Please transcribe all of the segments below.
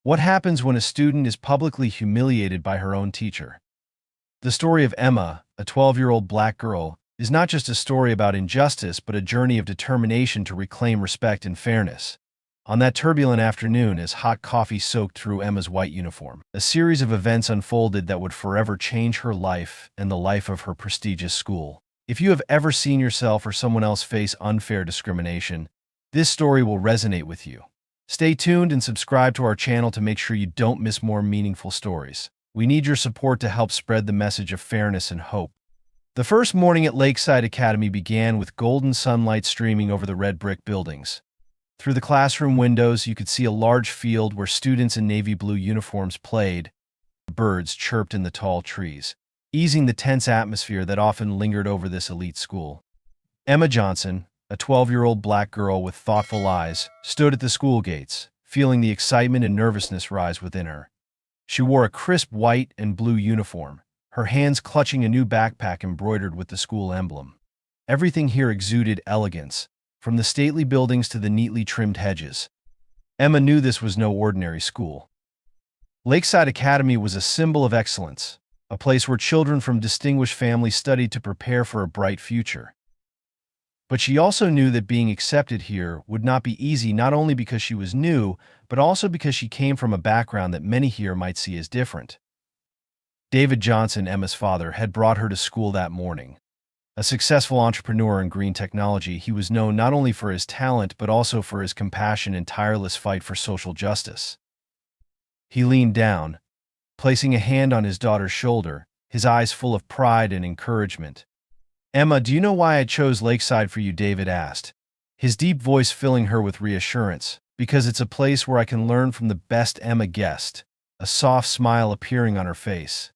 What happens when a student is publicly humiliated by her own teacher? The story of Emma, a 12-year-old black girl, is not just a story about injustice but a journey of determination to reclaim respect and fairness. On that turbulent afternoon, as hot coffee soaked through Emma's white uniform, a series of events unfolded that would forever change her life and the life of her prestigious school. If you have ever seen yourself or someone else face unfair discrimination, this story will resonate with you. Stay tuned and subscribe to our channel to make sure you don't miss more meaningful stories. We need your support to help spread the message of fairness and hope. The first morning at Lakeside Academy began with golden sunlight streaming over the red brick buildings. Through the classroom windows, you could see a large field where students in navy blue uniforms played. Birds chirped in the tall trees, easing the tense atmosphere that often lingered over this elite school. Emma Johnson, a 12-year-old black girl with thoughtful eyes, stood at the school gates, feeling the excitement and nervousness rise within her. She wore a crisp white and blue uniform, her hands clutching a new backpack embroidered with the school emblem. Everything here exuded elegance, from the stately buildings to the neatly trimmed hedges. Emma knew this was no ordinary school. Lakeside Academy was a symbol of excellence, a place where children from distinguished families studied to prepare for a bright future. But she also knew that being accepted here would not be easy, not only because she was new, but also because she came from a background that many here might see as different. David Johnson, Emma's father, had brought her to school that morning. A successful entrepreneur in green technology, he was known not only for his talent but also for his compassion and tireless fight for social justice. He leaned down, placing a hand on his daughter's shoulder, his eyes full of pride and encouragement. "Emma, do you know why I chose Lakeside for you?" David asked, his deep voice filling her with reassurance. "Because it's a place where I can learn from the best," Emma guessed, a soft smile appearing on her face.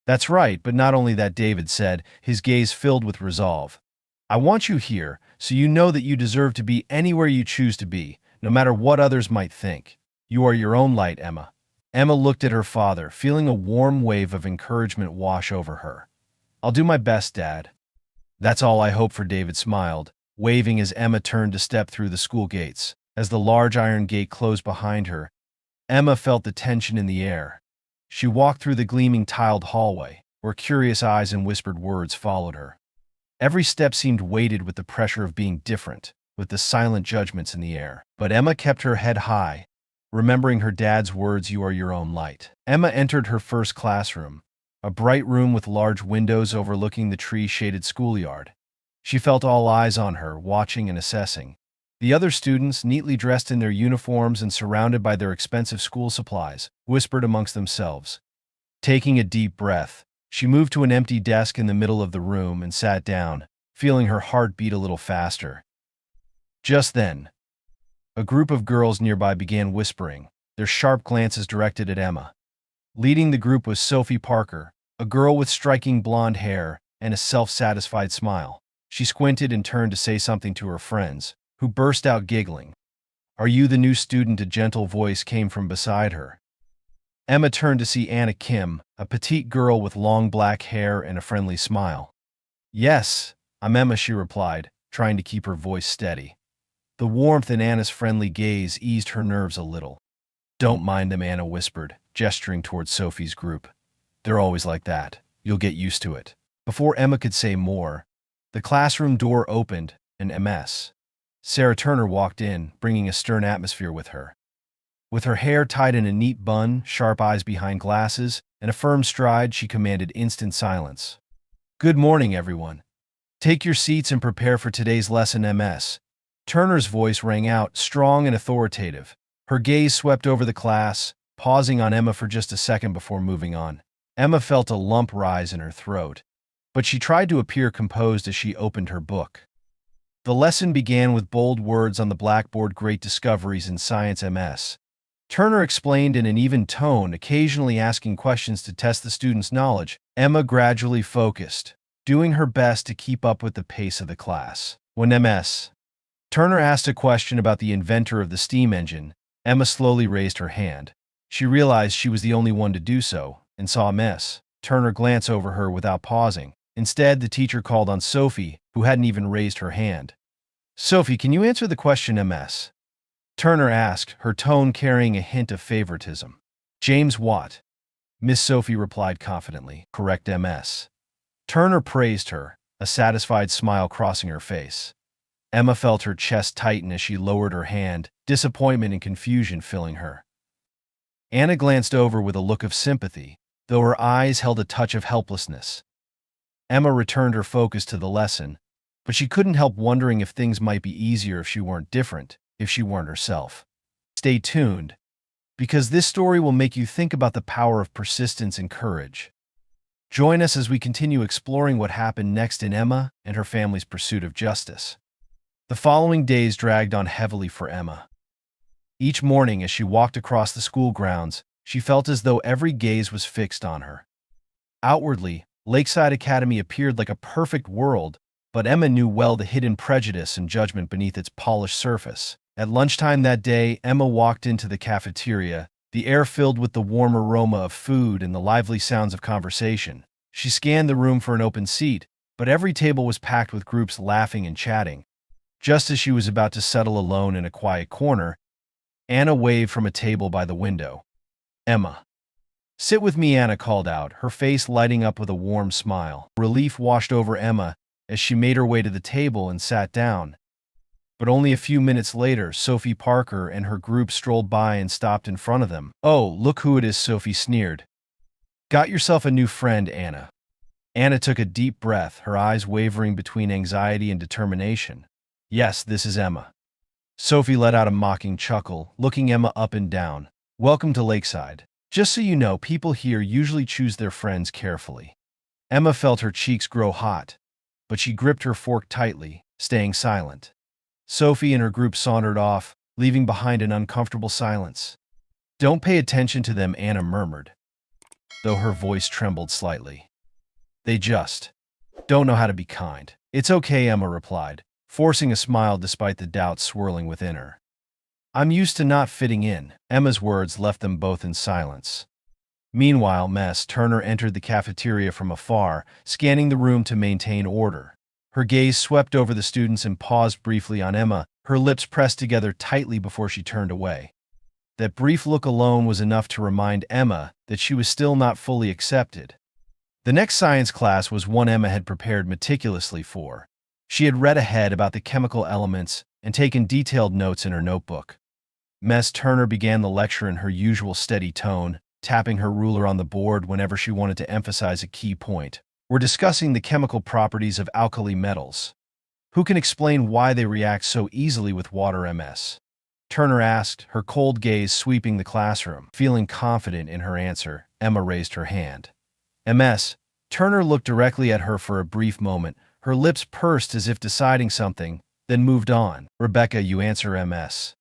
"That's right, but not only that," David said, his gaze filled with resolve. "I want you here so you know that you deserve to be anywhere you choose to be, no matter what others might think. You are your own light, Emma." Emma looked at her father, feeling a warm wave of encouragement wash over her. "I'll do my best, Dad." "That's all I hope for," David smiled, waving as Emma turned to step through the school gates. As the large iron gate closed behind her, Emma felt the tension in the air. She walked through the gleaming tiled hallway, where curious eyes and whispered words followed her. Every step seemed weighted with the pressure of being different, with the silent judgments in the air. But Emma kept her head high, remembering her dad's words, "You are your own light." Emma entered her first classroom, a bright room with large windows overlooking the tree-shaded schoolyard. She felt all eyes on her, watching and assessing. The other students, neatly dressed in their uniforms and surrounded by their expensive school supplies, whispered amongst themselves. Taking a deep breath, she moved to an empty desk in the middle of the room and sat down, feeling her heart beat a little faster. Just then, a group of girls nearby began whispering, their sharp glances directed at Emma. Leading the group was Sophie Parker, a girl with striking blonde hair and a self-satisfied smile. She squinted and turned to say something to her friends, who burst out giggling. "Are you the new student?" A gentle voice came from beside her. Emma turned to see Anna Kim, a petite girl with long black hair and a friendly smile. "Yes, I'm Emma," she replied, trying to keep her voice steady. The warmth in Anna's friendly gaze eased her nerves a little. "Don't mind them," Anna whispered, gesturing towards Sophie's group. "They're always like that. You'll get used to it." Before Emma could say more, the classroom door opened and Ms. Sarah Turner walked in, bringing a stern atmosphere with her. With her hair tied in a neat bun, sharp eyes behind glasses, and a firm stride, she commanded instant silence. "Good morning, everyone. Take your seats and prepare for today's lesson." Ms. Turner's voice rang out, strong and authoritative. Her gaze swept over the class, pausing on Emma for just a second before moving on. Emma felt a lump rise in her throat, but she tried to appear composed as she opened her book. The lesson began with bold words on the blackboard: "Great discoveries in science." Ms. Turner explained in an even tone, occasionally asking questions to test the students' knowledge. Emma gradually focused, doing her best to keep up with the pace of the class. When Ms. Turner asked a question about the inventor of the steam engine, Emma slowly raised her hand. She realized she was the only one to do so, and saw Miss Turner glance over her without pausing. Instead, the teacher called on Sophie, who hadn't even raised her hand. "Sophie, can you answer the question?" Ms. Turner asked, her tone carrying a hint of favoritism. James Watt. Miss Sophie replied confidently. Correct, MS. Turner praised her, a satisfied smile crossing her face. Emma felt her chest tighten as she lowered her hand, disappointment and confusion filling her. Anna glanced over with a look of sympathy, though her eyes held a touch of helplessness. Emma returned her focus to the lesson, but she couldn't help wondering if things might be easier if she weren't different, if she weren't herself. Stay tuned, because this story will make you think about the power of persistence and courage. Join us as we continue exploring what happened next in Emma and her family's pursuit of justice. The following days dragged on heavily for Emma. Each morning as she walked across the school grounds, she felt as though every gaze was fixed on her. Outwardly, Lakeside Academy appeared like a perfect world, but Emma knew well the hidden prejudice and judgment beneath its polished surface. At lunchtime that day, Emma walked into the cafeteria, the air filled with the warm aroma of food and the lively sounds of conversation. She scanned the room for an open seat, but every table was packed with groups laughing and chatting. Just as she was about to settle alone in a quiet corner, Anna waved from a table by the window. Emma. Sit with me, Anna called out, her face lighting up with a warm smile. Relief washed over Emma as she made her way to the table and sat down. But only a few minutes later, Sophie Parker and her group strolled by and stopped in front of them. Oh, look who it is, Sophie sneered. Got yourself a new friend, Anna. Anna took a deep breath, her eyes wavering between anxiety and determination. Yes, this is Emma. Sophie let out a mocking chuckle, looking Emma up and down. Welcome to Lakeside. Just so you know, people here usually choose their friends carefully. Emma felt her cheeks grow hot, but she gripped her fork tightly, staying silent. Sophie and her group sauntered off, leaving behind an uncomfortable silence. Don't pay attention to them, Anna murmured, though her voice trembled slightly. They just don't know how to be kind. It's okay, Emma replied, forcing a smile despite the doubts swirling within her. I'm used to not fitting in. Emma's words left them both in silence. Meanwhile, Miss Turner entered the cafeteria from afar, scanning the room to maintain order. Her gaze swept over the students and paused briefly on Emma, her lips pressed together tightly before she turned away. That brief look alone was enough to remind Emma that she was still not fully accepted. The next science class was one Emma had prepared meticulously for. She had read ahead about the chemical elements and taken detailed notes in her notebook. Miss Turner began the lecture in her usual steady tone, tapping her ruler on the board whenever she wanted to emphasize a key point. We're discussing the chemical properties of alkali metals. Who can explain why they react so easily with water, Ms. Turner asked, her cold gaze sweeping the classroom. Feeling confident in her answer, Emma raised her hand. Ms. Turner looked directly at her for a brief moment, her lips pursed as if deciding something, then moved on. Rebecca, you answer, Ms.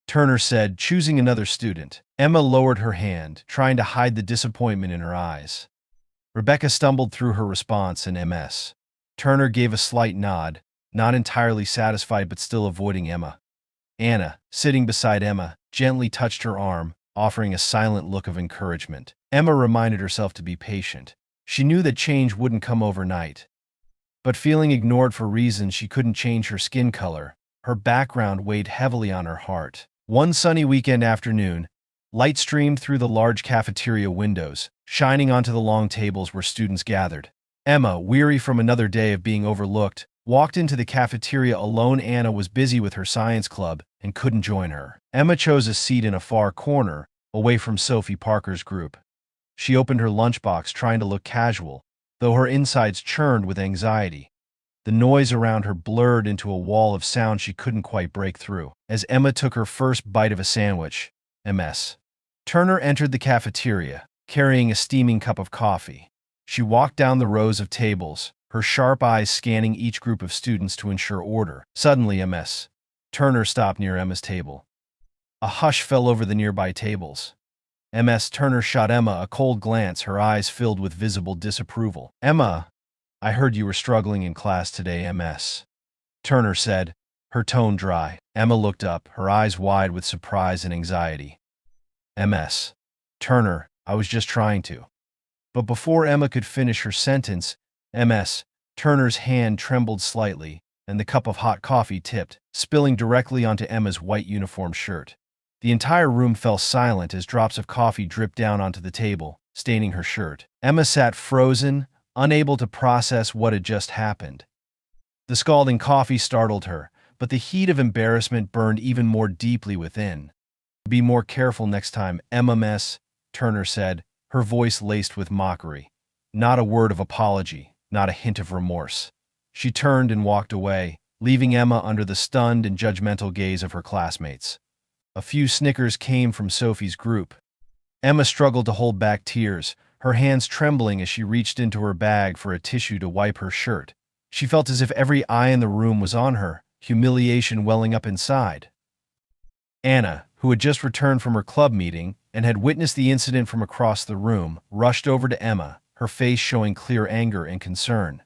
Turner said, choosing another student. Emma lowered her hand, trying to hide the disappointment in her eyes. Rebecca stumbled through her response, and Ms. Turner gave a slight nod, not entirely satisfied but still avoiding Emma. Anna, sitting beside Emma, gently touched her arm, offering a silent look of encouragement. Emma reminded herself to be patient. She knew that change wouldn't come overnight. But feeling ignored for reasons she couldn't change, her skin color, her background weighed heavily on her heart. One sunny weekend afternoon, light streamed through the large cafeteria windows, shining onto the long tables where students gathered. Emma, weary from another day of being overlooked, walked into the cafeteria alone. Anna was busy with her science club and couldn't join her. Emma chose a seat in a far corner, away from Sophie Parker's group. She opened her lunchbox, trying to look casual, though her insides churned with anxiety. The noise around her blurred into a wall of sound she couldn't quite break through. As Emma took her first bite of a sandwich, Ms. Turner entered the cafeteria, carrying a steaming cup of coffee. She walked down the rows of tables, her sharp eyes scanning each group of students to ensure order. Suddenly, Ms. Turner stopped near Emma's table. A hush fell over the nearby tables. Ms. Turner shot Emma a cold glance, her eyes filled with visible disapproval. Emma, I heard you were struggling in class today, Ms. Turner said, her tone dry. Emma looked up, her eyes wide with surprise and anxiety. Ms. Turner, I was just trying to. But before Emma could finish her sentence, Ms. Turner's hand trembled slightly, and the cup of hot coffee tipped, spilling directly onto Emma's white uniform shirt. The entire room fell silent as drops of coffee dripped down onto the table, staining her shirt. Emma sat frozen, unable to process what had just happened. The scalding coffee startled her, but the heat of embarrassment burned even more deeply within. "Be more careful next time, Emma Miss," Turner said, her voice laced with mockery. Not a word of apology, not a hint of remorse. She turned and walked away, leaving Emma under the stunned and judgmental gaze of her classmates. A few snickers came from Sophie's group. Emma struggled to hold back tears, her hands trembling as she reached into her bag for a tissue to wipe her shirt. She felt as if every eye in the room was on her, humiliation welling up inside. Anna, who had just returned from her club meeting and had witnessed the incident from across the room, rushed over to Emma, her face showing clear anger and concern.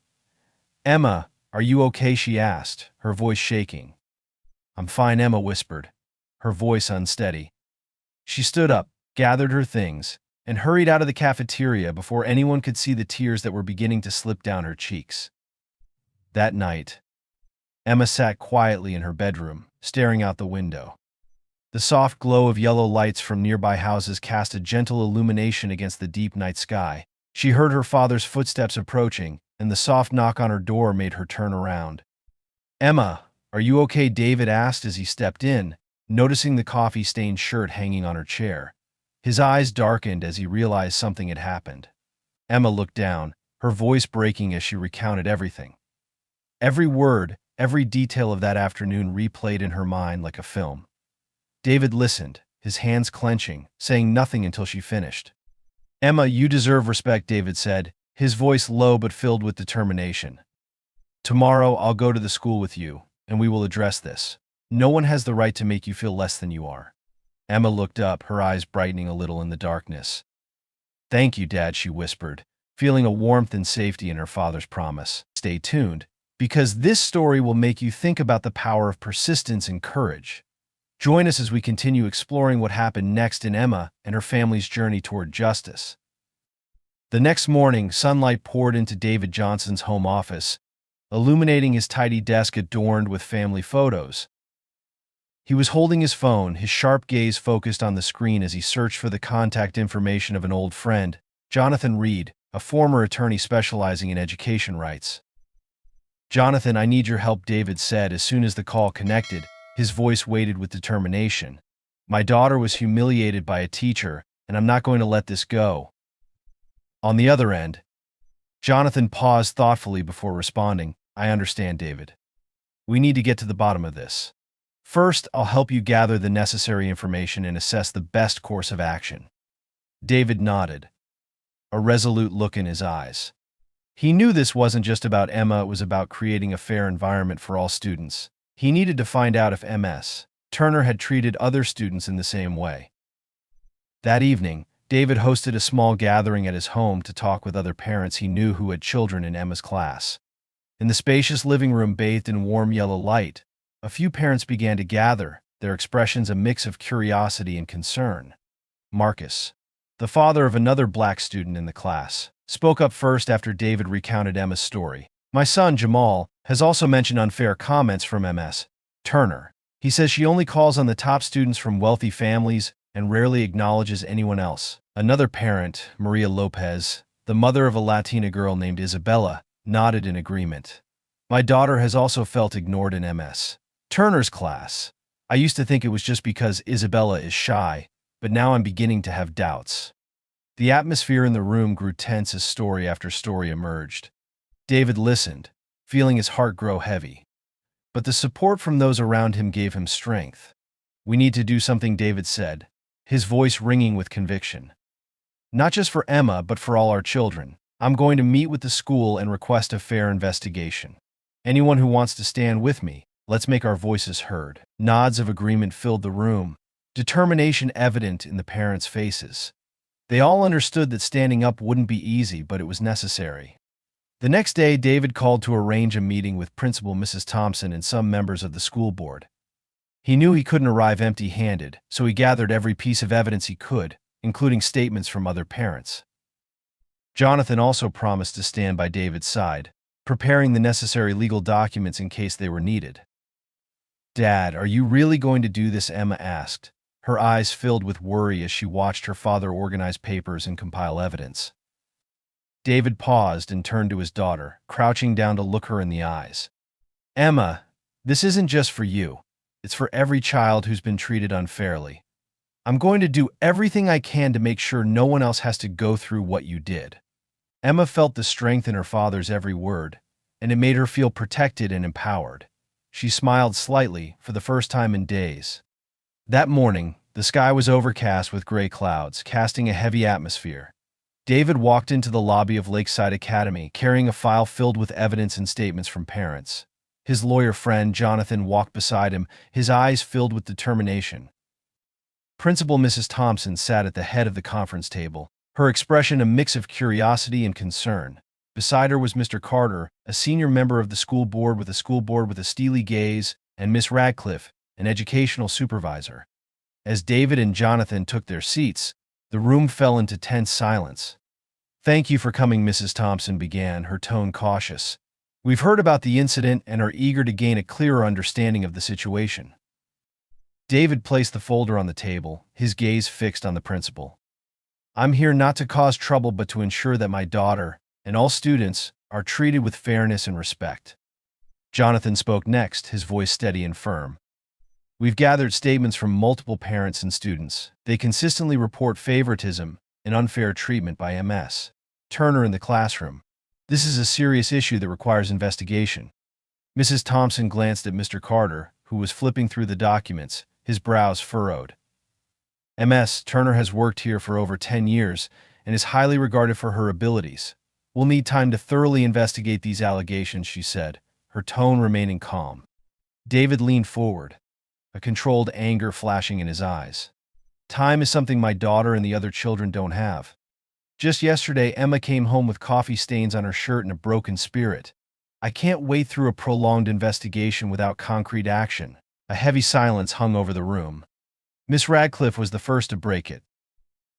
"Emma, are you okay?" she asked, her voice shaking. "I'm fine," Emma whispered, her voice unsteady. She stood up, gathered her things, and hurried out of the cafeteria before anyone could see the tears that were beginning to slip down her cheeks. That night, Emma sat quietly in her bedroom, staring out the window. The soft glow of yellow lights from nearby houses cast a gentle illumination against the deep night sky. She heard her father's footsteps approaching, and the soft knock on her door made her turn around. "Emma, are you okay?" David asked as he stepped in, noticing the coffee-stained shirt hanging on her chair. His eyes darkened as he realized something had happened. Emma looked down, her voice breaking as she recounted everything. Every word, every detail of that afternoon replayed in her mind like a film. David listened, his hands clenching, saying nothing until she finished. "Emma, you deserve respect," David said, his voice low but filled with determination. "Tomorrow I'll go to the school with you, and we will address this. No one has the right to make you feel less than you are." Emma looked up, her eyes brightening a little in the darkness. "Thank you, Dad," she whispered, feeling a warmth and safety in her father's promise. Stay tuned, because this story will make you think about the power of persistence and courage. Join us as we continue exploring what happened next in Emma and her family's journey toward justice. The next morning, sunlight poured into David Johnson's home office, illuminating his tidy desk adorned with family photos. He was holding his phone, his sharp gaze focused on the screen as he searched for the contact information of an old friend, Jonathan Reed, a former attorney specializing in education rights. "Jonathan, I need your help," David said as soon as the call connected, his voice weighted with determination. "My daughter was humiliated by a teacher, and I'm not going to let this go." On the other end, Jonathan paused thoughtfully before responding. "I understand, David. We need to get to the bottom of this. First, I'll help you gather the necessary information and assess the best course of action." David nodded, a resolute look in his eyes. He knew this wasn't just about Emma, it was about creating a fair environment for all students. He needed to find out if Ms. Turner had treated other students in the same way. That evening, David hosted a small gathering at his home to talk with other parents he knew who had children in Emma's class. In the spacious living room bathed in warm yellow light, a few parents began to gather, their expressions a mix of curiosity and concern. Marcus, the father of another black student in the class, spoke up first after David recounted Emma's story. "My son, Jamal, has also mentioned unfair comments from Ms. Turner. He says she only calls on the top students from wealthy families and rarely acknowledges anyone else." Another parent, Maria Lopez, the mother of a Latina girl named Isabella, nodded in agreement. "My daughter has also felt ignored in Ms. Turner's class. I used to think it was just because Isabella is shy, but now I'm beginning to have doubts." The atmosphere in the room grew tense as story after story emerged. David listened, feeling his heart grow heavy. But the support from those around him gave him strength. "We need to do something," David said, his voice ringing with conviction. "Not just for Emma, but for all our children. I'm going to meet with the school and request a fair investigation. Anyone who wants to stand with me, let's make our voices heard." Nods of agreement filled the room, determination evident in the parents' faces. They all understood that standing up wouldn't be easy, but it was necessary. The next day, David called to arrange a meeting with Principal Mrs. Thompson and some members of the school board. He knew he couldn't arrive empty-handed, so he gathered every piece of evidence he could, including statements from other parents. Jonathan also promised to stand by David's side. preparing the necessary legal documents in case they were needed. "Dad, are you really going to do this?" Emma asked, her eyes filled with worry as she watched her father organize papers and compile evidence. David paused and turned to his daughter, crouching down to look her in the eyes. "Emma, this isn't just for you. It's for every child who's been treated unfairly. I'm going to do everything I can to make sure no one else has to go through what you did." Emma felt the strength in her father's every word, and it made her feel protected and empowered. She smiled slightly for the first time in days. That morning, the sky was overcast with gray clouds, casting a heavy atmosphere. David walked into the lobby of Lakeside Academy, carrying a file filled with evidence and statements from parents. His lawyer friend, Jonathan, walked beside him, his eyes filled with determination. Principal Mrs. Thompson sat at the head of the conference table, her expression a mix of curiosity and concern. Beside her was Mr. Carter, a senior member of the school board with a steely gaze, and Miss Radcliffe, an educational supervisor. As David and Jonathan took their seats, the room fell into tense silence. "Thank you for coming," Mrs. Thompson began, her tone cautious. "We've heard about the incident and are eager to gain a clearer understanding of the situation." David placed the folder on the table, his gaze fixed on the principal. "I'm here not to cause trouble but to ensure that my daughter and all students are treated with fairness and respect." Jonathan spoke next, his voice steady and firm. "We've gathered statements from multiple parents and students. They consistently report favoritism and unfair treatment by Ms. Turner in the classroom. This is a serious issue that requires investigation." Mrs. Thompson glanced at Mr. Carter, who was flipping through the documents, his brows furrowed. "Ms. Turner has worked here for over 10 years and is highly regarded for her abilities. We'll need time to thoroughly investigate these allegations," she said, her tone remaining calm. David leaned forward, a controlled anger flashing in his eyes. "Time is something my daughter and the other children don't have. Just yesterday, Emma came home with coffee stains on her shirt and a broken spirit. I can't wait through a prolonged investigation without concrete action." A heavy silence hung over the room. Miss Radcliffe was the first to break it.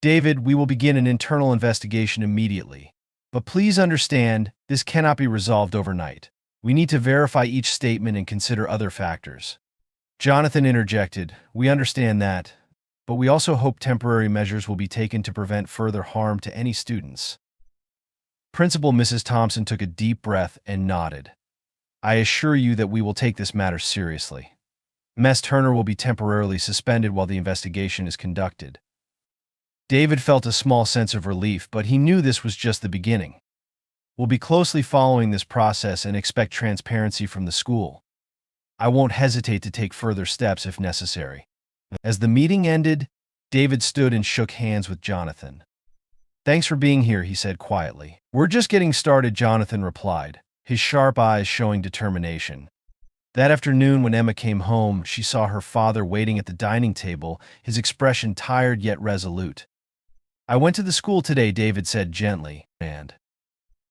"David, we will begin an internal investigation immediately. But please understand, this cannot be resolved overnight. We need to verify each statement and consider other factors." Jonathan interjected, "We understand that, but we also hope temporary measures will be taken to prevent further harm to any students." Principal Mrs. Thompson took a deep breath and nodded. "I assure you that we will take this matter seriously. Ms. Turner will be temporarily suspended while the investigation is conducted." David felt a small sense of relief, but he knew this was just the beginning. "We'll be closely following this process and expect transparency from the school. I won't hesitate to take further steps if necessary." As the meeting ended, David stood and shook hands with Jonathan. "Thanks for being here," he said quietly. "We're just getting started," Jonathan replied, his sharp eyes showing determination. That afternoon when Emma came home, she saw her father waiting at the dining table, his expression tired yet resolute. "I went to the school today," David said gently. "And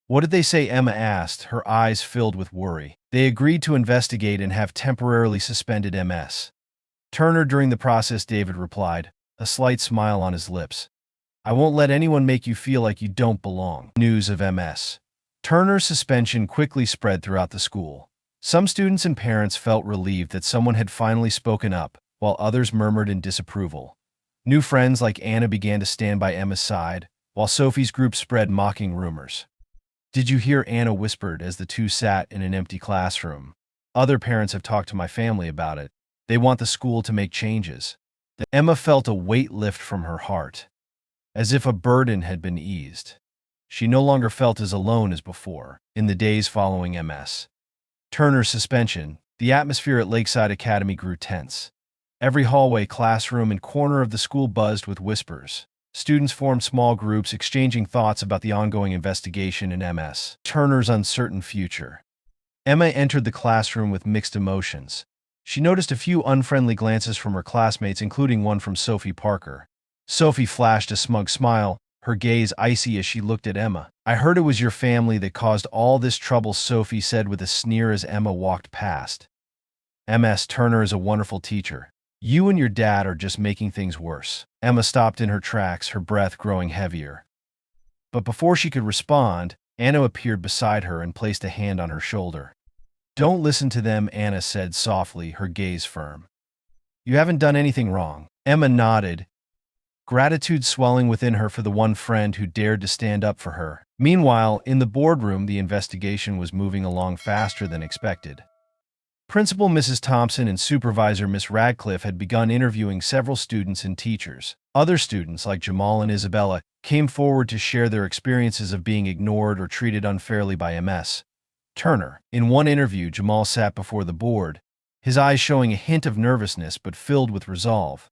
what did they say?" Emma asked, her eyes filled with worry. "They agreed to investigate and have temporarily suspended Ms. Turner during the process," David replied, a slight smile on his lips. "I won't let anyone make you feel like you don't belong." News of Ms. Turner's suspension quickly spread throughout the school. Some students and parents felt relieved that someone had finally spoken up, while others murmured in disapproval. New friends like Anna began to stand by Emma's side, while Sophie's group spread mocking rumors. "Did you hear?" Anna whispered as the two sat in an empty classroom. "Other parents have talked to my family about it. They want the school to make changes." Emma felt a weight lift from her heart, as if a burden had been eased. She no longer felt as alone as before. In the days following Ms. Turner's suspension, the atmosphere at Lakeside Academy grew tense. Every hallway, classroom, and corner of the school buzzed with whispers. Students formed small groups, exchanging thoughts about the ongoing investigation and Ms. Turner's uncertain future. Emma entered the classroom with mixed emotions. She noticed a few unfriendly glances from her classmates, including one from Sophie Parker. Sophie flashed a smug smile, her gaze icy as she looked at Emma. "I heard it was your family that caused all this trouble," Sophie said with a sneer as Emma walked past. "Ms. Turner is a wonderful teacher. You and your dad are just making things worse." Emma stopped in her tracks, her breath growing heavier. But before she could respond, Anna appeared beside her and placed a hand on her shoulder. "Don't listen to them," Anna said softly, her gaze firm. "You haven't done anything wrong." Emma nodded, gratitude swelling within her for the one friend who dared to stand up for her. Meanwhile, in the boardroom, the investigation was moving along faster than expected. Principal Mrs. Thompson and Supervisor Miss Radcliffe had begun interviewing several students and teachers. Other students, like Jamal and Isabella, came forward to share their experiences of being ignored or treated unfairly by Ms. Turner. In one interview, Jamal sat before the board, his eyes showing a hint of nervousness but filled with resolve.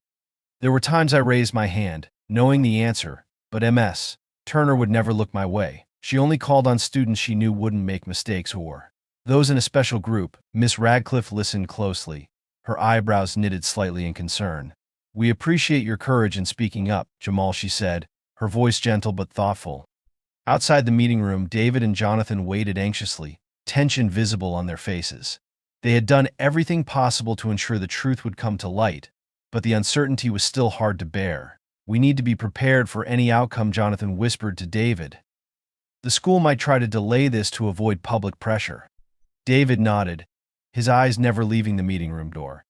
"There were times I raised my hand, knowing the answer, but Ms. Turner would never look my way. She only called on students she knew wouldn't make mistakes or those in a special group." Miss Radcliffe listened closely, her eyebrows knitted slightly in concern. "We appreciate your courage in speaking up, Jamal," she said, her voice gentle but thoughtful. Outside the meeting room, David and Jonathan waited anxiously, tension visible on their faces. They had done everything possible to ensure the truth would come to light, but the uncertainty was still hard to bear. "We need to be prepared for any outcome," Jonathan whispered to David. "The school might try to delay this to avoid public pressure." David nodded, his eyes never leaving the meeting room door.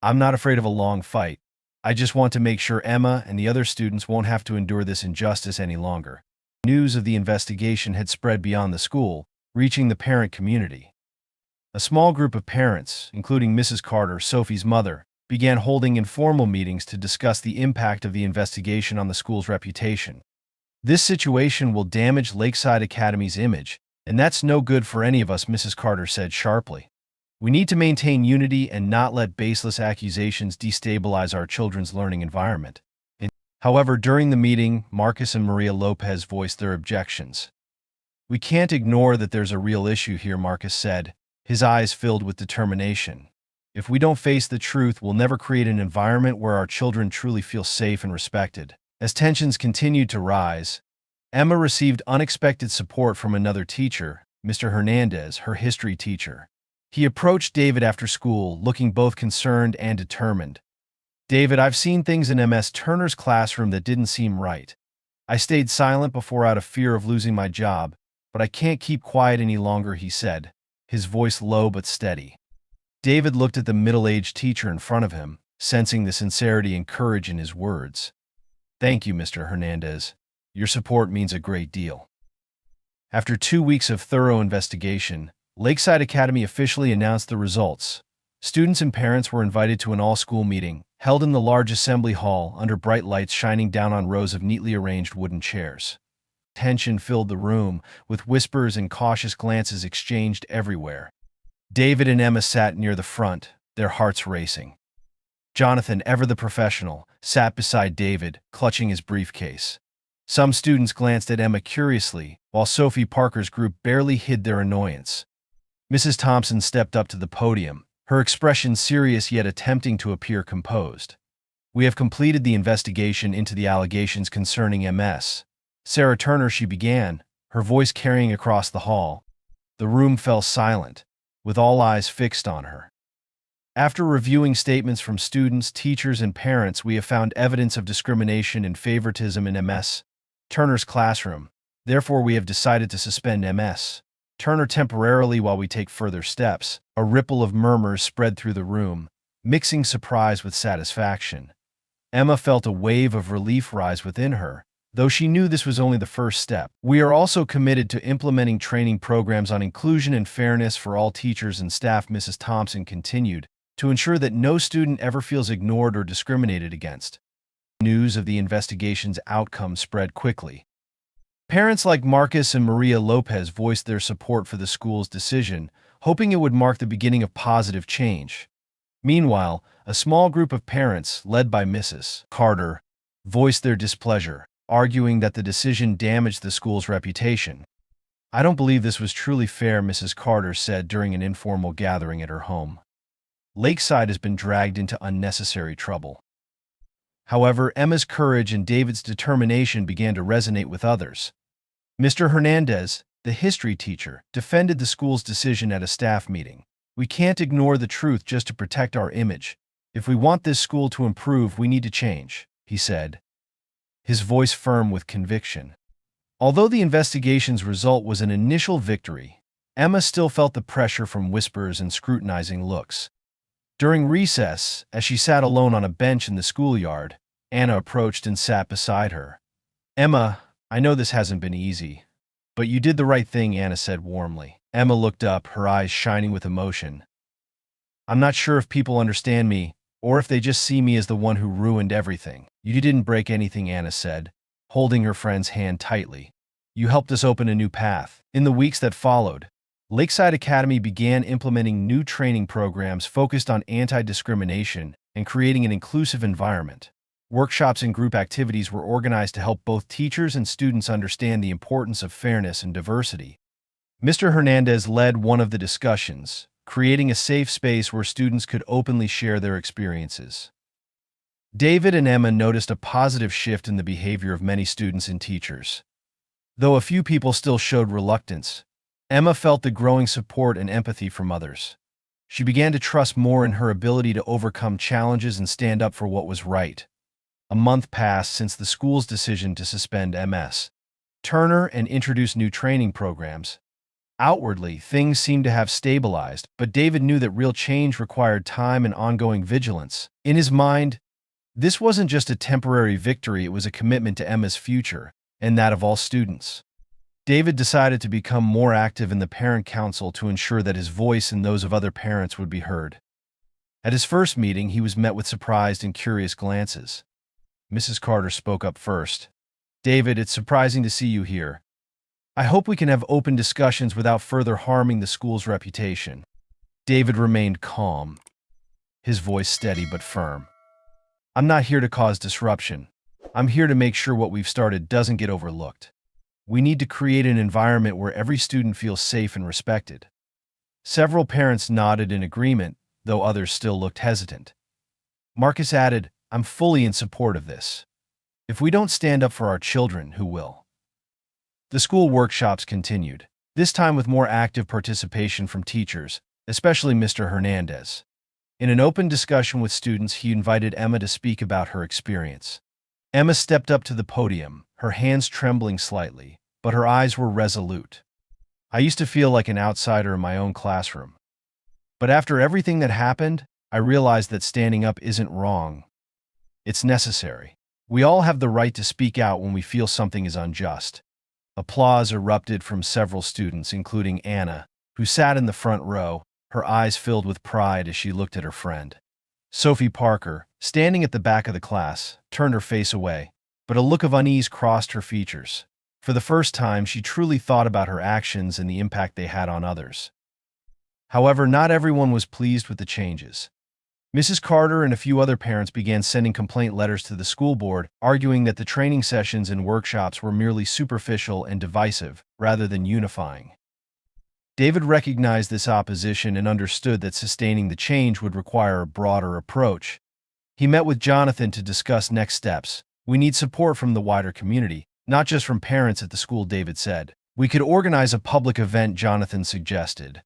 "I'm not afraid of a long fight. I just want to make sure Emma and the other students won't have to endure this injustice any longer." News of the investigation had spread beyond the school, reaching the parent community. A small group of parents, including Mrs. Carter, Sophie's mother, began holding informal meetings to discuss the impact of the investigation on the school's reputation. "This situation will damage Lakeside Academy's image, and that's no good for any of us," Mrs. Carter said sharply. "We need to maintain unity and not let baseless accusations destabilize our children's learning environment." However, during the meeting, Marcus and Maria Lopez voiced their objections. "We can't ignore that there's a real issue here," Marcus said, his eyes filled with determination. "If we don't face the truth, we'll never create an environment where our children truly feel safe and respected." As tensions continued to rise, Emma received unexpected support from another teacher, Mr. Hernandez, her history teacher. He approached David after school, looking both concerned and determined. "David, I've seen things in Ms. Turner's classroom that didn't seem right. I stayed silent before out of fear of losing my job, but I can't keep quiet any longer," he said, his voice low but steady. David looked at the middle-aged teacher in front of him, sensing the sincerity and courage in his words. "Thank you, Mr. Hernandez. Your support means a great deal." After 2 weeks of thorough investigation, Lakeside Academy officially announced the results. Students and parents were invited to an all-school meeting, held in the large assembly hall under bright lights shining down on rows of neatly arranged wooden chairs. Tension filled the room, with whispers and cautious glances exchanged everywhere. David and Emma sat near the front, their hearts racing. Jonathan, ever the professional, sat beside David, clutching his briefcase. Some students glanced at Emma curiously, while Sophie Parker's group barely hid their annoyance. Mrs. Thompson stepped up to the podium, her expression serious yet attempting to appear composed. "We have completed the investigation into the allegations concerning Ms. Sarah Turner," she began, her voice carrying across the hall. The room fell silent, with all eyes fixed on her. "After reviewing statements from students, teachers, and parents, we have found evidence of discrimination and favoritism in Ms. Turner's classroom. Therefore, we have decided to suspend Ms. Turner temporarily while we take further steps." A ripple of murmurs spread through the room, mixing surprise with satisfaction. Emma felt a wave of relief rise within her, though she knew this was only the first step. "We are also committed to implementing training programs on inclusion and fairness for all teachers and staff," Mrs. Thompson continued, "to ensure that no student ever feels ignored or discriminated against." News of the investigation's outcome spread quickly. Parents like Marcus and Maria Lopez voiced their support for the school's decision, hoping it would mark the beginning of positive change. Meanwhile, a small group of parents, led by Mrs. Carter, voiced their displeasure, arguing that the decision damaged the school's reputation. "I don't believe this was truly fair," Mrs. Carter said during an informal gathering at her home. "Lakeside has been dragged into unnecessary trouble." However, Emma's courage and David's determination began to resonate with others. Mr. Hernandez, the history teacher, defended the school's decision at a staff meeting. "We can't ignore the truth just to protect our image. If we want this school to improve, we need to change," he said, his voice firm with conviction. Although the investigation's result was an initial victory, Emma still felt the pressure from whispers and scrutinizing looks. During recess, as she sat alone on a bench in the schoolyard, Anna approached and sat beside her. "Emma, I know this hasn't been easy, but you did the right thing," Anna said warmly. Emma looked up, her eyes shining with emotion. "I'm not sure if people understand me, or if they just see me as the one who ruined everything." "You didn't break anything," Anna said, holding her friend's hand tightly. "You helped us open a new path." In the weeks that followed, Lakeside Academy began implementing new training programs focused on anti-discrimination and creating an inclusive environment. Workshops and group activities were organized to help both teachers and students understand the importance of fairness and diversity. Mr. Hernandez led one of the discussions, creating a safe space where students could openly share their experiences. David and Emma noticed a positive shift in the behavior of many students and teachers. Though a few people still showed reluctance, Emma felt the growing support and empathy from others. She began to trust more in her ability to overcome challenges and stand up for what was right. A month passed since the school's decision to suspend Ms. Turner and introduce new training programs. Outwardly, things seemed to have stabilized, but David knew that real change required time and ongoing vigilance. In his mind, this wasn't just a temporary victory, it was a commitment to Emma's future and that of all students. David decided to become more active in the parent council to ensure that his voice and those of other parents would be heard. At his first meeting, he was met with surprised and curious glances. Mrs. Carter spoke up first. "David, it's surprising to see you here. I hope we can have open discussions without further harming the school's reputation." David remained calm, his voice steady but firm. "I'm not here to cause disruption. I'm here to make sure what we've started doesn't get overlooked. We need to create an environment where every student feels safe and respected." Several parents nodded in agreement, though others still looked hesitant. Marcus added, "I'm fully in support of this. If we don't stand up for our children, who will?" The school workshops continued, this time with more active participation from teachers, especially Mr. Hernandez. In an open discussion with students, he invited Emma to speak about her experience. Emma stepped up to the podium, her hands trembling slightly, but her eyes were resolute. "I used to feel like an outsider in my own classroom. But after everything that happened, I realized that standing up isn't wrong. It's necessary. We all have the right to speak out when we feel something is unjust." Applause erupted from several students, including Anna, who sat in the front row, her eyes filled with pride as she looked at her friend. Sophie Parker, standing at the back of the class, turned her face away, but a look of unease crossed her features. For the first time, she truly thought about her actions and the impact they had on others. However, not everyone was pleased with the changes. Mrs. Carter and a few other parents began sending complaint letters to the school board, arguing that the training sessions and workshops were merely superficial and divisive, rather than unifying. David recognized this opposition and understood that sustaining the change would require a broader approach. He met with Jonathan to discuss next steps. "We need support from the wider community, not just from parents at the school," David said. "We could organize a public event," Jonathan suggested.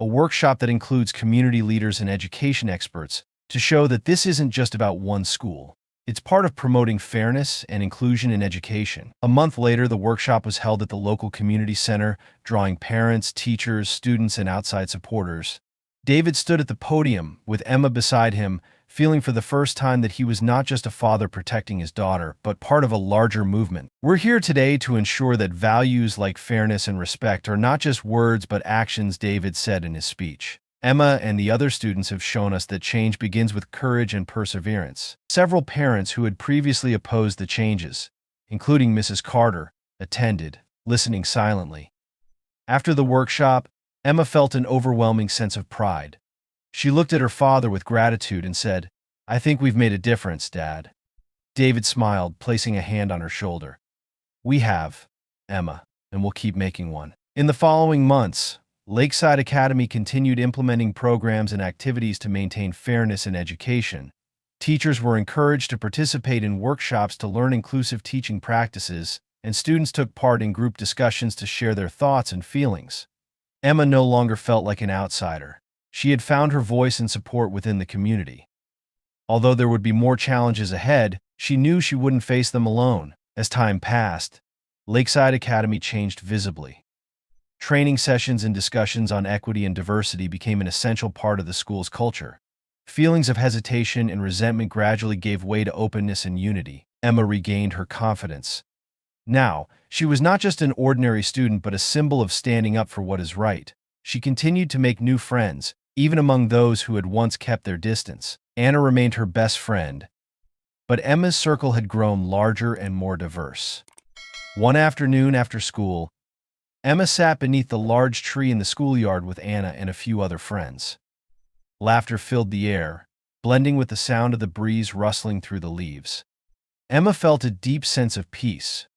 "A workshop that includes community leaders and education experts to show that this isn't just about one school. It's part of promoting fairness and inclusion in education." A month later, the workshop was held at the local community center, drawing parents, teachers, students, and outside supporters. David stood at the podium, with Emma beside him, feeling for the first time that he was not just a father protecting his daughter, but part of a larger movement. "We're here today to ensure that values like fairness and respect are not just words but actions," David said in his speech. "Emma and the other students have shown us that change begins with courage and perseverance." Several parents who had previously opposed the changes, including Mrs. Carter, attended, listening silently. After the workshop, Emma felt an overwhelming sense of pride. She looked at her father with gratitude and said, "I think we've made a difference, Dad." David smiled, placing a hand on her shoulder. "We have, Emma, and we'll keep making one." In the following months, Lakeside Academy continued implementing programs and activities to maintain fairness in education. Teachers were encouraged to participate in workshops to learn inclusive teaching practices, and students took part in group discussions to share their thoughts and feelings. Emma no longer felt like an outsider. She had found her voice and support within the community. Although there would be more challenges ahead, she knew she wouldn't face them alone. As time passed, Lakeside Academy changed visibly. Training sessions and discussions on equity and diversity became an essential part of the school's culture. Feelings of hesitation and resentment gradually gave way to openness and unity. Emma regained her confidence. Now, she was not just an ordinary student but a symbol of standing up for what is right. She continued to make new friends, even among those who had once kept their distance. Anna remained her best friend, but Emma's circle had grown larger and more diverse. One afternoon after school, Emma sat beneath the large tree in the schoolyard with Anna and a few other friends. Laughter filled the air, blending with the sound of the breeze rustling through the leaves. Emma felt a deep sense of peace,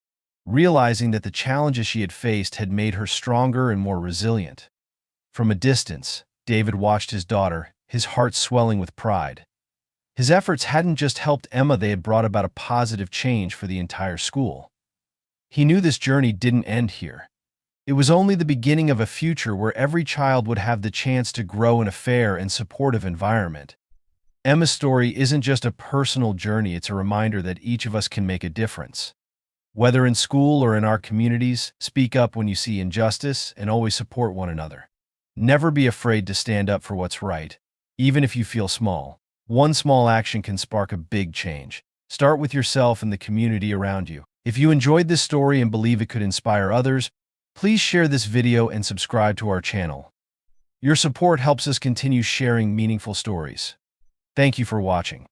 realizing that the challenges she had faced had made her stronger and more resilient. From a distance, David watched his daughter, his heart swelling with pride. His efforts hadn't just helped Emma, they had brought about a positive change for the entire school. He knew this journey didn't end here. It was only the beginning of a future where every child would have the chance to grow in a fair and supportive environment. Emma's story isn't just a personal journey, it's a reminder that each of us can make a difference. Whether in school or in our communities, speak up when you see injustice and always support one another. Never be afraid to stand up for what's right, even if you feel small. One small action can spark a big change. Start with yourself and the community around you. If you enjoyed this story and believe it could inspire others, please share this video and subscribe to our channel. Your support helps us continue sharing meaningful stories. Thank you for watching.